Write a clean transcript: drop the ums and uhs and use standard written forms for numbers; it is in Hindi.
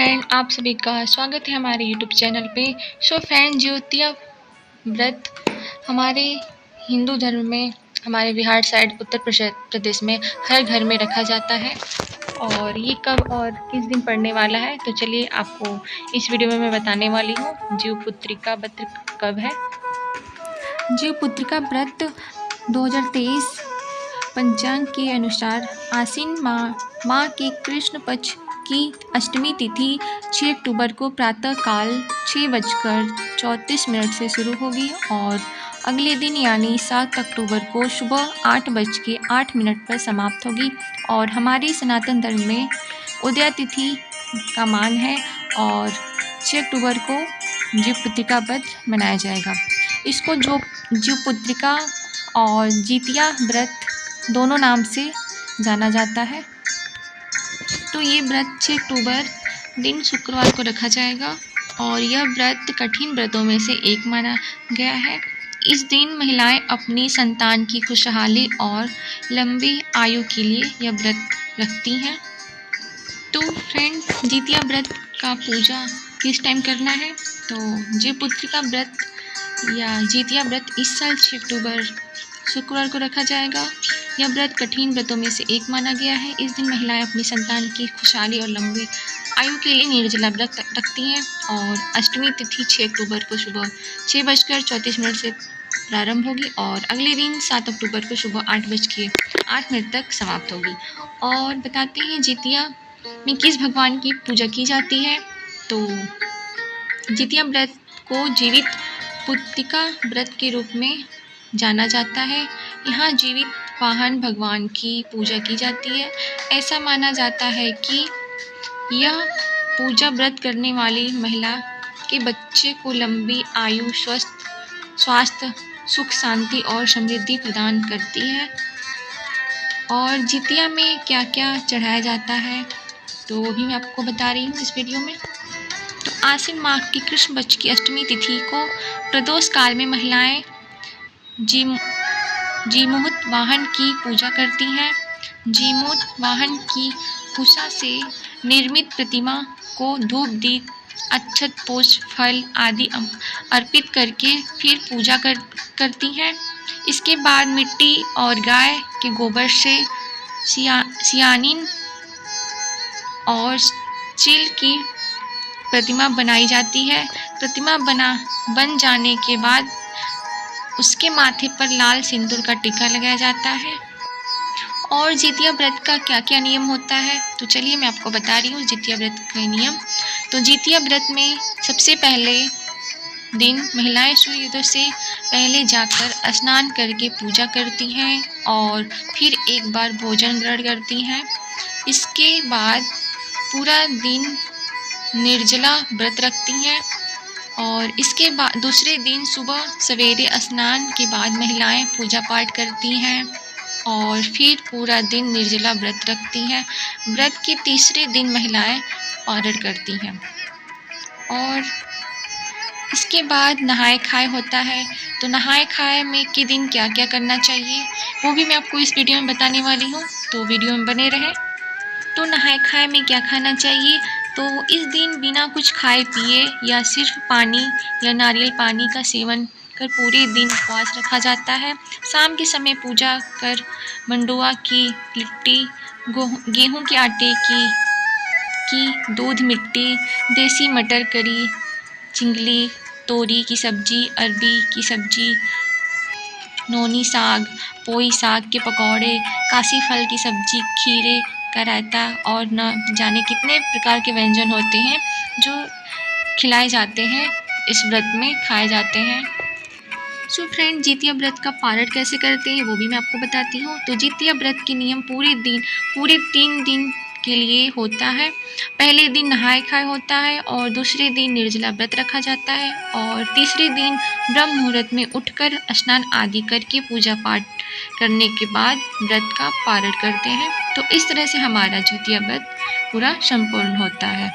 फ्रेंड, आप सभी का स्वागत है हमारे यूट्यूब चैनल पे। सो फ्रेंड, ज्योतिया व्रत हमारे हिंदू धर्म में, हमारे बिहार साइड उत्तर प्रदेश में हर घर में रखा जाता है। और ये कब और किस दिन पड़ने वाला है, तो चलिए आपको इस वीडियो में मैं बताने वाली हूँ। जीवपुत्रिका व्रत कब है। जीवपुत्रिका व्रत 2023 पंचांग के अनुसार आसीन माह के कृष्ण पक्ष की अष्टमी तिथि 6 अक्टूबर को प्रातः काल 6:34 से शुरू होगी और अगले दिन यानी 7 अक्टूबर को सुबह 8:08 पर समाप्त होगी। और हमारे सनातन धर्म में उदया तिथि का मान है और 6 अक्टूबर को जीवपुत्रिका व्रत मनाया जाएगा। इसको जो जीवपुत्रिका और जितिया व्रत दोनों नाम से जाना जाता है। तो ये व्रत 6 अक्टूबर दिन शुक्रवार को रखा जाएगा और यह व्रत कठिन व्रतों में से एक माना गया है। इस दिन महिलाएं अपनी संतान की खुशहाली और लंबी आयु के लिए यह व्रत रखती हैं। तो फ्रेंड, जितिया व्रत का पूजा किस टाइम करना है, तो जीवपुत्रिका व्रत या जितिया व्रत इस साल 6 अक्टूबर शुक्रवार को रखा जाएगा। यह व्रत कठिन व्रतों में से एक माना गया है। इस दिन महिलाएं अपनी संतान की खुशहाली और लंबी आयु के लिए निर्जला व्रत रखती हैं और अष्टमी तिथि 6 अक्टूबर को सुबह 6:34 से प्रारंभ होगी और अगले दिन 7 अक्टूबर को सुबह 8:08 तक समाप्त होगी। और बताते हैं जितिया में किस भगवान की पूजा की जाती है। तो जितिया व्रत को जीवित पुत्रिका व्रत के रूप में जाना जाता है। यहाँ जीवित वाहन भगवान की पूजा की जाती है। ऐसा माना जाता है कि यह पूजा व्रत करने वाली महिला के बच्चे को लंबी आयु, स्वास्थ्य, सुख, शांति और समृद्धि प्रदान करती है। और जितिया में क्या क्या चढ़ाया जाता है, तो वो भी मैं आपको बता रही हूँ इस वीडियो में। तो आसीन माह की कृष्ण पक्ष की अष्टमी तिथि को प्रदोष काल में महिलाएं जीमूत वाहन की पूजा करती हैं। जीमूत वाहन की कुशा से निर्मित प्रतिमा को धूप, दीप, अक्षत, पुष्प, फल आदि अर्पित करके फिर पूजा करती हैं। इसके बाद मिट्टी और गाय के गोबर से सियानिन और चिल की प्रतिमा बनाई जाती है। प्रतिमा बन जाने के बाद उसके माथे पर लाल सिंदूर का टीका लगाया जाता है। और जितिया व्रत का क्या क्या नियम होता है, तो चलिए मैं आपको बता रही हूँ जितिया व्रत के नियम। तो जितिया व्रत में सबसे पहले दिन महिलाएं सूर्योदय से पहले जाकर स्नान करके पूजा करती हैं और फिर एक बार भोजन ग्रहण करती हैं। इसके बाद पूरा दिन निर्जला व्रत रखती हैं और इसके बाद दूसरे दिन सुबह सवेरे स्नान के बाद महिलाएं पूजा पाठ करती हैं और फिर पूरा दिन निर्जला व्रत रखती हैं। व्रत के तीसरे दिन महिलाएं पारण करती हैं और इसके बाद नहाए खाए होता है। तो नहाए खाए में के दिन क्या क्या करना चाहिए, वो भी मैं आपको इस वीडियो में बताने वाली हूँ, तो वीडियो में बने रहें। तो नहाए खाए में क्या खाना चाहिए, तो इस दिन बिना कुछ खाए पिए या सिर्फ पानी या नारियल पानी का सेवन कर पूरे दिन उपवास रखा जाता है। शाम के समय पूजा कर मंडुआ की लिट्टी, गेहूं के आटे की दूध मिट्टी, देसी मटर करी, चिंगली, तोरी की सब्जी, अरबी की सब्जी, नोनी साग, पोई साग के पकौड़े, काशी फल की सब्जी, खीरे का रायता और न जाने कितने प्रकार के व्यंजन होते हैं जो खिलाए जाते हैं, इस व्रत में खाए जाते हैं। सो फ्रेंड, जितिया व्रत का पारण कैसे करते हैं वो भी मैं आपको बताती हूँ। तो जितिया व्रत के नियम पूरे 3 दिन के लिए होता है। पहले दिन नहाए खाए होता है और दूसरे दिन निर्जला व्रत रखा जाता है और तीसरे दिन ब्रह्म मुहूर्त में उठकर स्नान आदि करके पूजा पाठ करने के बाद व्रत का पारण करते हैं। तो इस तरह से हमारा जितिया व्रत पूरा संपूर्ण होता है।